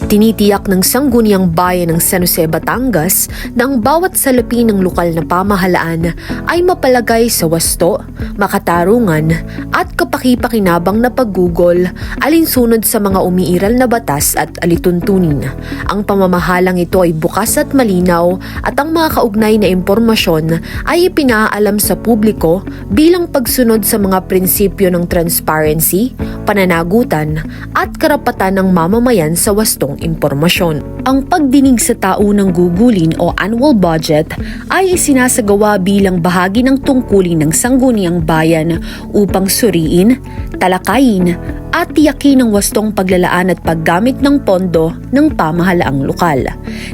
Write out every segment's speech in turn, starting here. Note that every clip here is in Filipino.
Tinitiyak ng Sangguniang Bayan ng San Jose, Batangas na ang bawat salapi ng lokal na pamahalaan ay mapalagay sa wasto, makatarungan at kapaki-pakinabang na paggugol alinsunod sa mga umiiral na batas at alituntunin. Ang pamamahalang ito ay bukas at malinaw at ang mga kaugnay na impormasyon ay ipinaalam sa publiko bilang pagsunod sa mga prinsipyo ng transparency, pananagutan at karapatan ng mamamayan sa wastong impormasyon. Ang pagdinig sa taunang gugulin o annual budget ay isinasagawa bilang bahagi ng tungkulin ng Sangguniang Bayan upang suriin, talakayin at tiyakin ang wastong paglalaan at paggamit ng pondo ng pamahalaang lokal.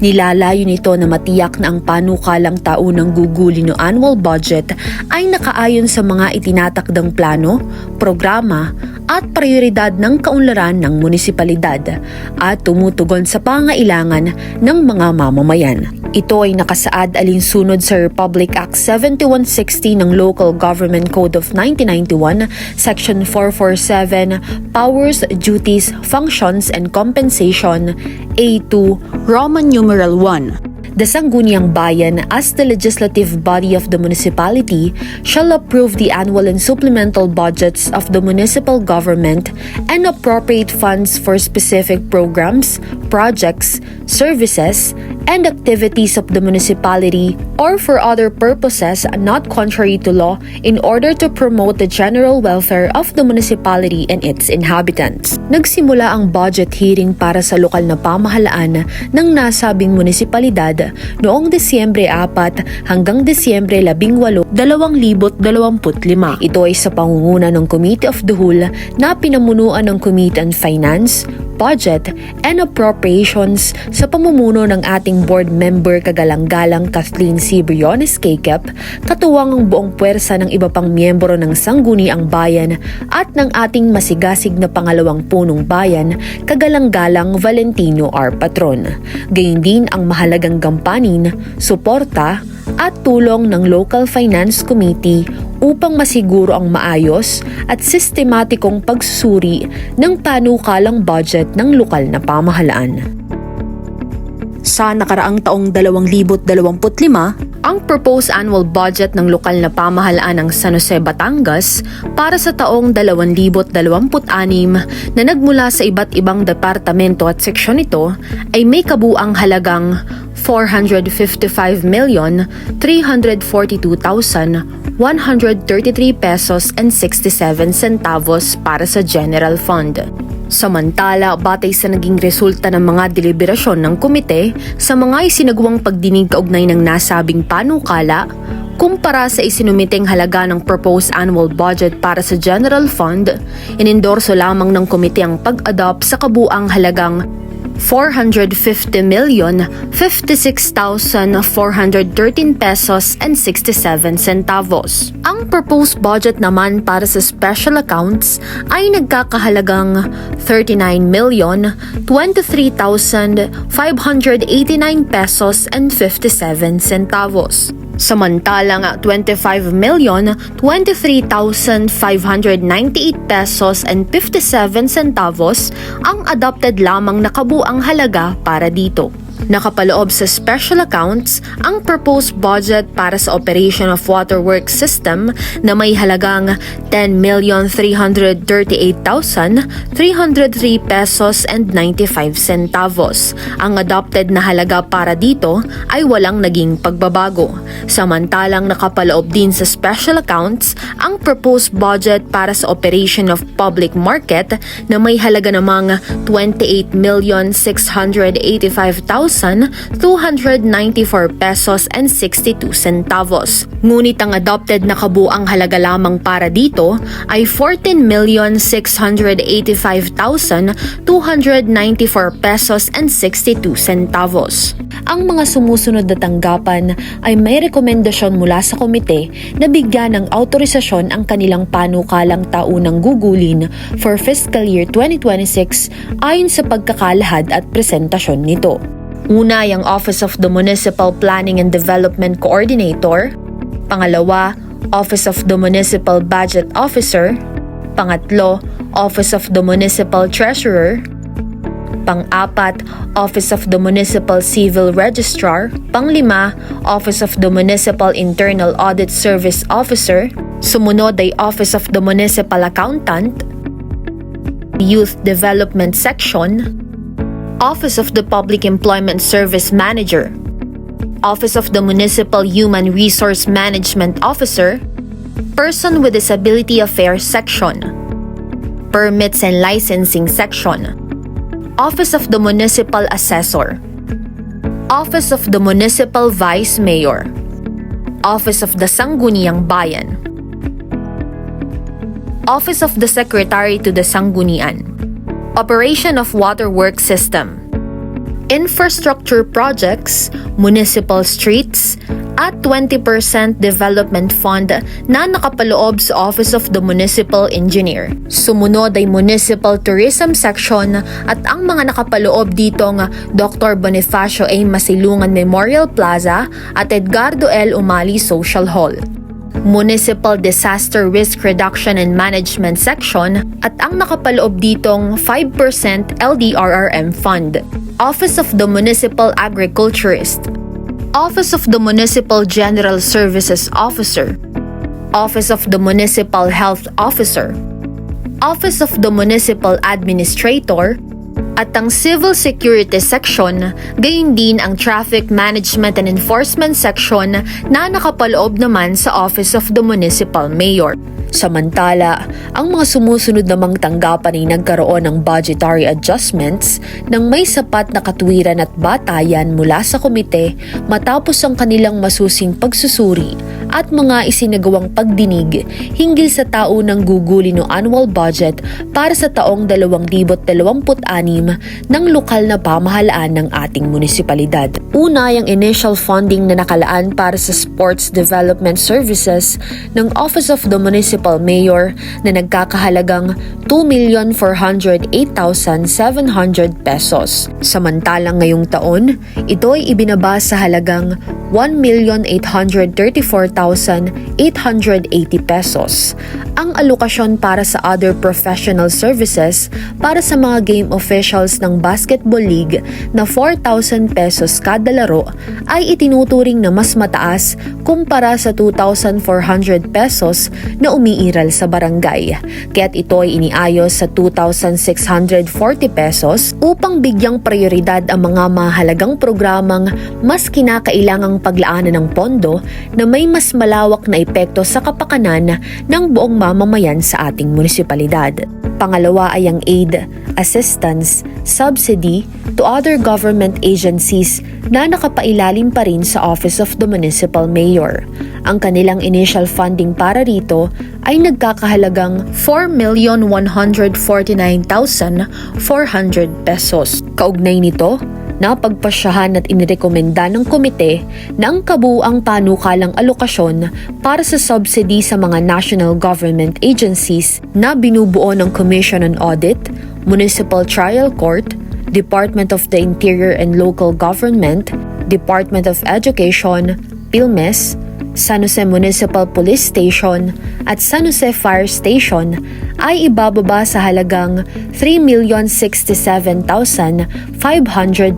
Nilalayo nito na matiyak na ang panukalang taunang gugulin o annual budget ay nakaayon sa mga itinatakdang plano, programa at prioridad ng kaunlaran ng munisipalidad at tumutugon sa pangailangan ng mga mamamayan. Ito ay nakasaad alinsunod sa Republic Act 7160 ng Local Government Code of 1991, Section 447, Powers, Duties, Functions, and Compensation, A2, Roman numeral 1. The Sangguniang Bayan, as the legislative body of the municipality, shall approve the annual and supplemental budgets of the municipal government and appropriate funds for specific programs, projects, services, and activities of the municipality or for other purposes not contrary to law in order to promote the general welfare of the municipality and its inhabitants. Nagsimula ang budget hearing para sa lokal na pamahalaan ng nasabing munisipalidad noong Disyembre 4 hanggang Disyembre 18, 2025. Ito ay sa pangunguna ng Committee of the Whole na pinamunuan ng Committee on Finance, Budget, and Appropriations sa pamumuno ng ating board member kagalang-galang Kathleen C. Briones Kekep, katuwang ang buong puwersa ng iba pang miyembro ng Sangguniang Bayan at ng ating masigasig na pangalawang punong bayan kagalang-galang Valentino R. Patron. Gayun din ang mahalagang gampanin, suporta at tulong ng Local Finance Committee upang masiguro ang maayos at sistematikong pagsusuri ng panukalang budget ng lokal na pamahalaan. Sa nakaraang taong 2025, ang proposed annual budget ng lokal na pamahalaan ng San Jose, Batangas para sa taong 2026 na nagmula sa iba't ibang departamento at seksyon nito ay may kabuang halagang 455,342,133 pesos and 67 centavos para sa General Fund. Samantala, batay sa naging resulta ng mga deliberasyon ng komite sa mga isinagawang pagdinig kaugnay ng nasabing panukala, kumpara sa isinumiteng halaga ng proposed annual budget para sa General Fund, inendorso lamang ng komite ang pag-adopt sa kabuang halagang 450,056,413 pesos and 67 centavos. Ang proposed budget naman para sa special accounts ay nagkakahalagang 39,023,589 pesos and 57 centavos. Samantalang 25,023,598 pesos and 57 centavos ang adopted lamang na kabuang halaga para dito. Nakapaloob sa special accounts ang proposed budget para sa operation of waterworks system na may halagang 10,338,303 pesos and 95 centavos. Ang adopted na halaga para dito ay walang naging pagbabago. Samantalang nakapaloob din sa special accounts ang proposed budget para sa operation of public market na may halaga namang 28,685,294 pesos and 62 centavos. Ngunit ang adopted na kabuang halaga lamang para dito ay 14,685,294 pesos and 62 centavos. Ang mga sumusunod na tanggapan ay may rekomendasyon mula sa komite na bigyan ng autorisasyon ang kanilang panukalang taunang gugulin for fiscal year 2026 ayon sa pagkakalahad at presentasyon nito. Una ay ang Office of the Municipal Planning and Development Coordinator. Pangalawa, Office of the Municipal Budget Officer. Pangatlo, Office of the Municipal Treasurer. Pang-4, Office of the Municipal Civil Registrar. Pang-5, Office of the Municipal Internal Audit Service Officer. Sumunod ay Office of the Municipal Accountant, Youth Development Section, Office of the Public Employment Service Manager, Office of the Municipal Human Resource Management Officer, Person with Disability Affairs Section, Permits and Licensing Section, Office of the Municipal Assessor, Office of the Municipal Vice Mayor, Office of the Sangguniang Bayan, Office of the Secretary to the Sanggunian, Operation of Waterworks System, Infrastructure Projects, Municipal Streets, at 20% Development Fund na nakapaloob sa Office of the Municipal Engineer. Sumunod ay Municipal Tourism Section at ang mga nakapaloob ditong Dr. Bonifacio A. Masilungan Memorial Plaza at Edgardo L. Umali Social Hall. Municipal Disaster Risk Reduction and Management Section at ang nakapaloob ditong 5% LDRRM Fund. Office of the Municipal Agriculturist, Office of the Municipal General Services Officer, Office of the Municipal Health Officer, Office of the Municipal Administrator, at ang Civil Security Section, gayon din ang Traffic Management and Enforcement Section na nakapaloob naman sa Office of the Municipal Mayor. Samantala, ang mga sumusunod namang tanggapan ay nagkaroon ng budgetary adjustments nang may sapat na katwiran at batayan mula sa komite matapos ang kanilang masusing pagsusuri at mga isinagawang pagdinig hinggil sa taunang gugulin o annual budget para sa taong 2026 ng lokal na pamahalaan ng ating munisipalidad. Una, yung initial funding na nakalaan para sa Sports Development Services ng Office of the Municipal Mayor na nagkakahalagang 2,408,700 pesos. Samantalang ngayong taon, ito ay ibinaba sa halagang 1,834,880 pesos. Ang alokasyon para sa other professional services para sa mga game officials ng Basketball League na 4,000 pesos kada laro ay itinuturing na mas mataas kumpara sa 2,400 pesos na umiiral sa barangay. Kaya't ito ay iniayos sa 2,640 pesos upang bigyang prioridad ang mga mahalagang programang mas kinakailangang paglaanan ng pondo na may mas malawak na epekto sa kapakanan ng buong mamamayan sa ating munisipalidad. Pangalawa ay ang aid, assistance, subsidy to other government agencies na nakapailalim pa rin sa Office of the Municipal Mayor. Ang kanilang initial funding para rito ay nagkakahalagang 4,149,400 pesos. Kaugnay nito, napagpasyahan at inirekomenda ng komite ng kabuuang panukalang alokasyon para sa subsidy sa mga national government agencies na binubuo ng Commission on Audit, Municipal Trial Court, Department of the Interior and Local Government, Department of Education, PhilMes, San Jose Municipal Police Station at San Jose Fire Station ay ibababa sa halagang 3,067,500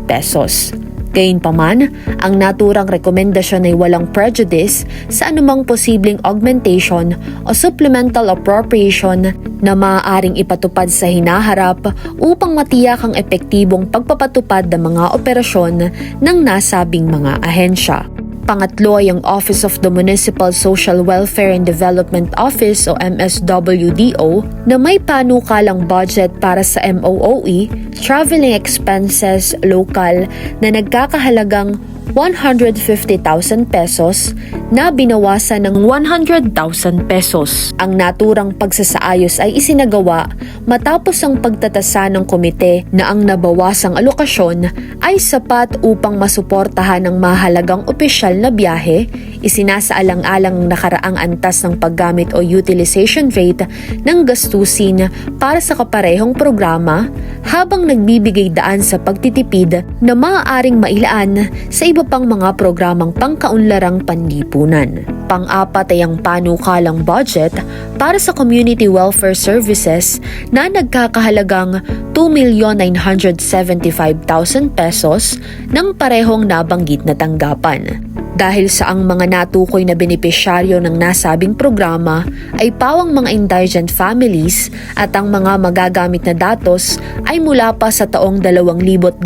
pesos. Gayunpaman, ang naturang rekomendasyon ay walang prejudice sa anumang posibleng augmentation o supplemental appropriation na maaaring ipatupad sa hinaharap upang matiyak ang epektibong pagpapatupad ng mga operasyon ng nasabing mga ahensya. Pangatlo ay ang Office of the Municipal Social Welfare and Development Office o MSWDO na may panukalang budget para sa MOOE, traveling expenses local na nagkakahalagang 150,000 pesos na binawasan ng 100,000 pesos. Ang naturang pagsasaayos ay isinagawa matapos ang pagtatasa ng komite na ang nabawasang alokasyon ay sapat upang masuportahan ng mahalagang opisyal na biyahe, Isinasaalang-alang ang nakaraang antas ng paggamit o utilization rate ng gastusin para sa kaparehong programa habang nagbibigay daan sa pagtitipid na maaaring mailaan sa iba pang mga programang pangkaunlarang panlipunan. Pang-apat ay ang panukalang budget para sa community welfare services na nagkakahalagang 2,975,000 pesos ng parehong nabanggit na tanggapan. Dahil sa ang mga natukoy na benepisyaryo ng nasabing programa ay pawang mga indigent families at ang mga magagamit na datos ay mula pa sa taong 2020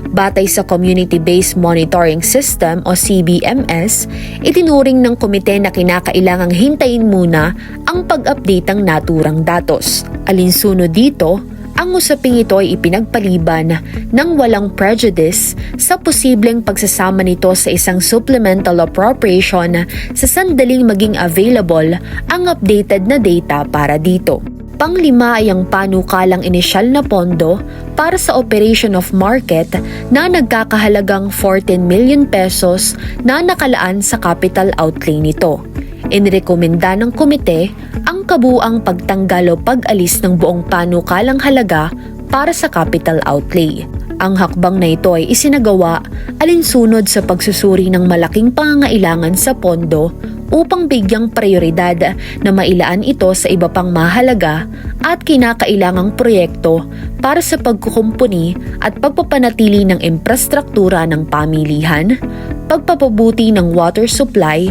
batay sa Community-Based Monitoring System o CBMS, itinuring ng komite na kinakailangang hintayin muna ang pag-update ng naturang datos. Alinsunod dito, ang usaping ito ay ipinagpaliban ng walang prejudice sa posibleng pagsasama nito sa isang supplemental appropriation sa sandaling maging available ang updated na data para dito. Panglima ay ang panukalang inisyal na pondo para sa operation of market na nagkakahalagang 14 million pesos na nakalaan sa capital outlay nito. Inirekomenda ng komite ang kabuang pagtanggal o pag-alis ng buong panukalang halaga para sa capital outlay. Ang hakbang na ito ay isinagawa alinsunod sa pagsusuri ng malaking pangangailangan sa pondo upang bigyang prioridad na mailaan ito sa iba pang mahalaga at kinakailangang proyekto para sa pagkukumpuni at pagpapanatili ng infrastruktura ng pamilihan, pagpapabuti ng water supply,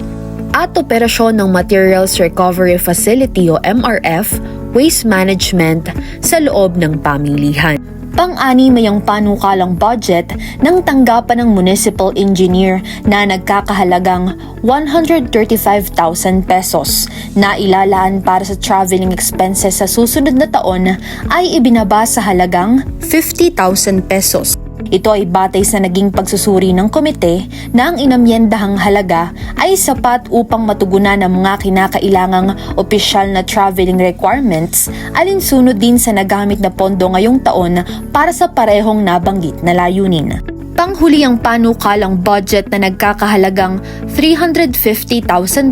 at operasyon ng Materials Recovery Facility o MRF, waste management sa loob ng pamilihan. Pang-anim ay ang panukalang budget ng tanggapan ng municipal engineer na nagkakahalagang 135,000 pesos na ilalaan para sa traveling expenses sa susunod na taon ay ibinaba sa halagang 50,000 pesos. Ito ay batay sa naging pagsusuri ng komite na ang inamyendahang halaga ay sapat upang matugunan ang mga kinakailangang opisyal na traveling requirements alinsunod din sa nagamit na pondo ngayong taon para sa parehong nabanggit na layunin. Panghuli ang panukalang budget na nagkakahalagang 350,000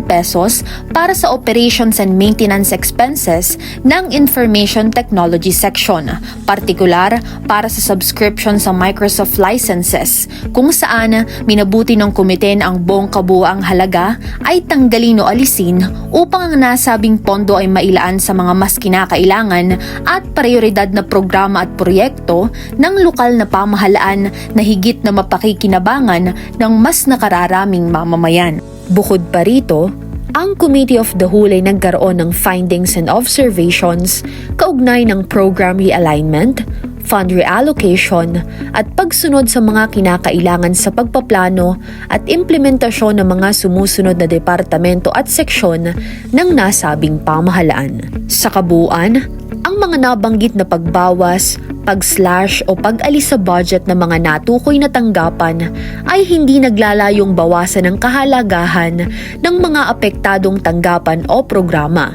pesos para sa operations and maintenance expenses ng Information Technology Section, partikular para sa subscription sa Microsoft licenses, kung saan minabuti ng komite na ang buong kabuuang halaga ay tanggalin o alisin upang ang nasabing pondo ay mailaan sa mga mas kinakailangan at prioridad na programa at proyekto ng lokal na pamahalaan na higit na mapakikinabangan ng mas nakararaming mamamayan. Bukod pa rito, ang Committee of the Whole ay nagkaroon ng findings and observations kaugnay ng program realignment, fund reallocation at pagsunod sa mga kinakailangan sa pagpaplano at implementasyon ng mga sumusunod na departamento at seksyon ng nasabing pamahalaan. Sa kabuuan, ang mga nabanggit na pagbawas, pag-slash o pag-alis sa budget ng mga natukoy na tanggapan ay hindi naglalayong bawasan ng kahalagahan ng mga apektadong tanggapan o programa,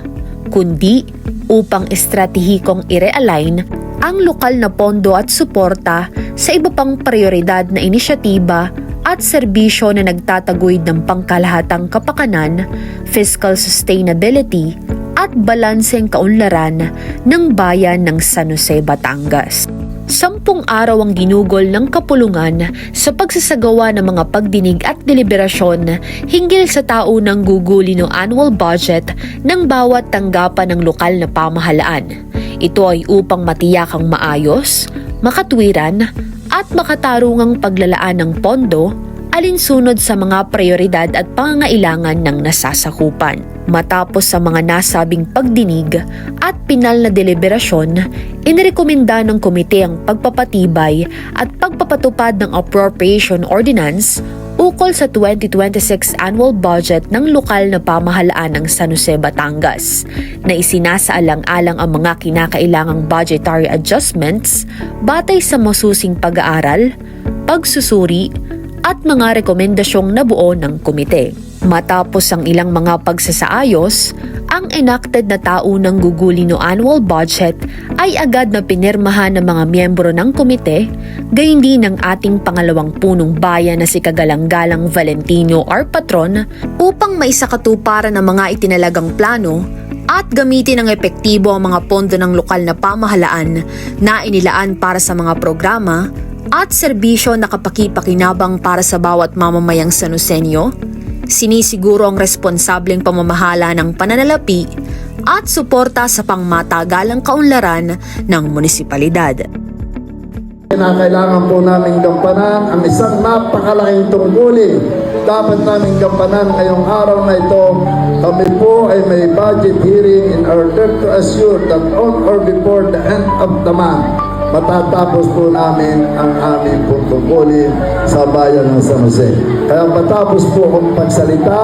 kundi upang estratehikong i-realign ang lokal na pondo at suporta sa iba pang prioridad na inisyatiba at serbisyo na nagtataguyod ng pangkalahatang kapakanan, fiscal sustainability, at balanseng kaunlaran ng bayan ng San Jose, Batangas. 10 araw ang ginugol ng kapulungan sa pagsasagawa ng mga pagdinig at deliberasyon hinggil sa taunang gugulin ng annual budget ng bawat tanggapan ng lokal na pamahalaan. Ito ay upang matiyakang maayos, makatwiran at makatarungang paglalaan ng pondo alinsunod sa mga prioridad at pangangailangan ng nasasakupan. Matapos sa mga nasabing pagdinig at pinal na deliberasyon, inirekomenda ng komite ang pagpapatibay at pagpapatupad ng Appropriation Ordinance ukol sa 2026 annual budget ng lokal na pamahalaan ng San Jose, Batangas, na isinasaalang-alang ang mga kinakailangang budgetary adjustments batay sa masusing pag-aaral, pagsusuri, at mga rekomendasyong nabuo ng komite. Matapos ang ilang mga pagsasaayos, ang enacted na taunang gugulin o annual budget ay agad na pinirmahan ng mga miyembro ng komite, gayon din ng ating pangalawang punong bayan na si Kagalang-galang Valentino R. Patron upang maisakatuparan ng mga itinalagang plano at gamitin ng epektibo ang mga pondo ng lokal na pamahalaan na inilaan para sa mga programa at serbisyo na kapakipakinabang para sa bawat mamamayang Sanosenyo. Sinisiguro ang responsableng pamamahala ng pananalapi at suporta sa pangmatagalang kaunlaran ng munisipalidad. Kailangan po namin gampanan ang isang napakalaking tungkulin. Dapat namin gampanan ngayong araw na ito. Kami po ay may budget hearing in order to assure that on or before the end of the month, matatapos po namin ang aming tungkulin sa bayan ng San Jose. Kaya matapos po akong pagsalita,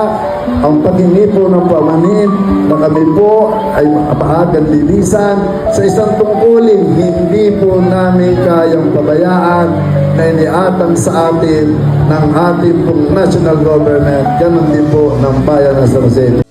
ang paghingi po ng pamanin na kami po ay maagang linisan sa isang tungkulin hindi po namin kayang pabayaan na iniatang sa atin ng ating pong national government, ganun din po ng bayan ng San Jose.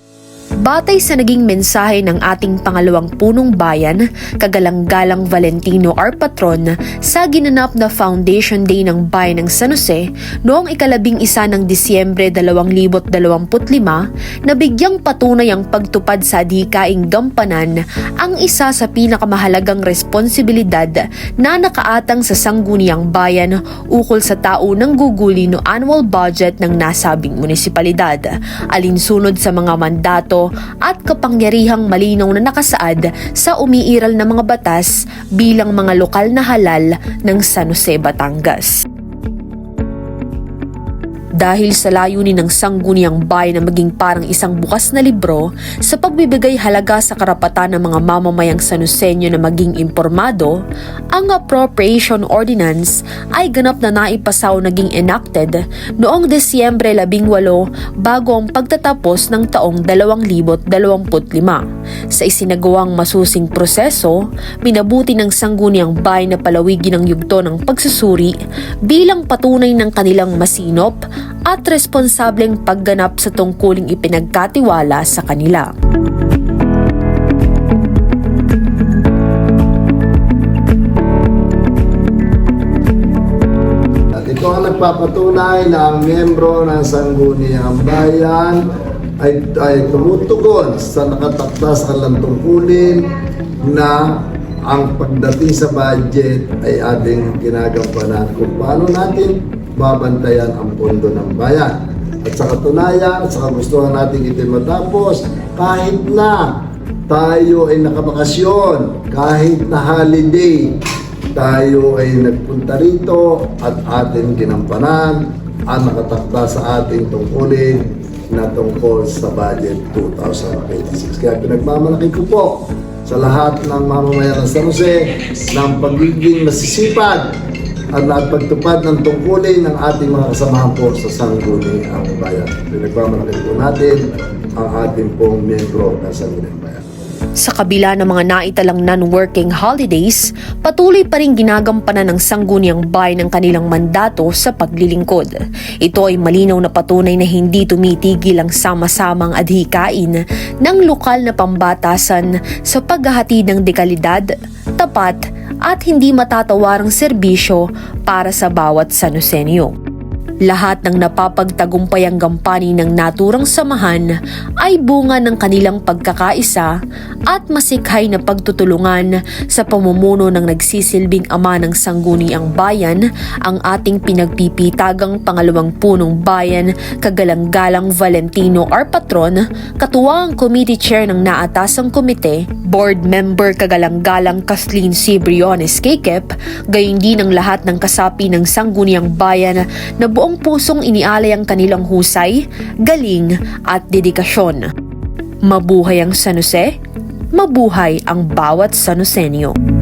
Batay sa naging mensahe ng ating pangalawang punong bayan, Kagalang-galang Valentino R. Patron, sa ginanap na Foundation Day ng Bayan ng San Jose noong 11 ng Disyembre 2025, na bigyang patunay ang pagtupad sa adhikaing gampanan ang isa sa pinakamahalagang responsibilidad na nakaatang sa sangguniang bayan ukol sa taunang gugulin o annual budget ng nasabing munisipalidad, alinsunod sa mga mandato at kapangyarihang malinaw na nakasaad sa umiiral na mga batas bilang mga lokal na halal ng San Jose, Batangas. Dahil sa layunin ng sangguniang bayan na maging parang isang bukas na libro sa pagbibigay halaga sa karapatan ng mga mamamayang Sanosenyo na maging impormado, ang Appropriation Ordinance ay ganap na naipasaw naging enacted noong Disyembre 18 bago ang pagtatapos ng taong 2025. Sa isinagawang masusing proseso, minabuti ng sangguniang bayan na palawigin ang yugto ng pagsusuri bilang patunay ng kanilang masinop at responsableng pagganap sa tungkuling ipinagkatiwala sa kanila. At ito ang nagpapatunay na ang miyembro ng Sangguniang Bayan ay tumutugon sa nakatakdas ang tungkulin na ang pagdating sa budget ay ating ginagampanan kung paano natin babantayan ang pondo ng bayan. At sa katunayan, sa kagustuhan natin ito matapos, kahit na tayo ay nakabakasyon, kahit na holiday, tayo ay nagpunta rito at ating ginampanan ang nakatakda sa ating tungkulin na tungkol sa budget 2026. Kaya pinagmamalaki ko po sa lahat ng mamamayan ng San Jose ng pagiging masisipag at pagtupad ng tungkulin ng ating mga kasamahan po sa Sangguniang Bayan. Pinagmamalaki po natin ang ating pong miyembro ng Sangguniang Bayan. Sa kabila ng mga naitalang non-working holidays, patuloy pa rin ginagampanan ng Sangguniang Bayan ang kanilang mandato sa paglilingkod. Ito ay malinaw na patunay na hindi tumitigil ang sama-samang adhikain ng lokal na pambatasan sa paghahatid ng dekalidad, tapat at hindi matatawarang serbisyo para sa bawat Sanosenyo. Lahat ng napapagtagumpayang gampanin ng naturang samahan ay bunga ng kanilang pagkakaisa at masikhay na pagtutulungan sa pamumuno ng nagsisilbing ama ng sangguniang bayan, ang ating pinagpipitagang pangalawang punong bayan, Kagalang-galang Valentino R. Patron, katuwang committee chair ng naatasang komite, board member Kagalang-galang Kathleen C. Briones Kekep, gayon din ang lahat ng kasapi ng sangguniang bayan na buong pusong inialay ang kanilang husay, galing at dedikasyon. Mabuhay ang San Jose, mabuhay ang bawat Sanosenyo.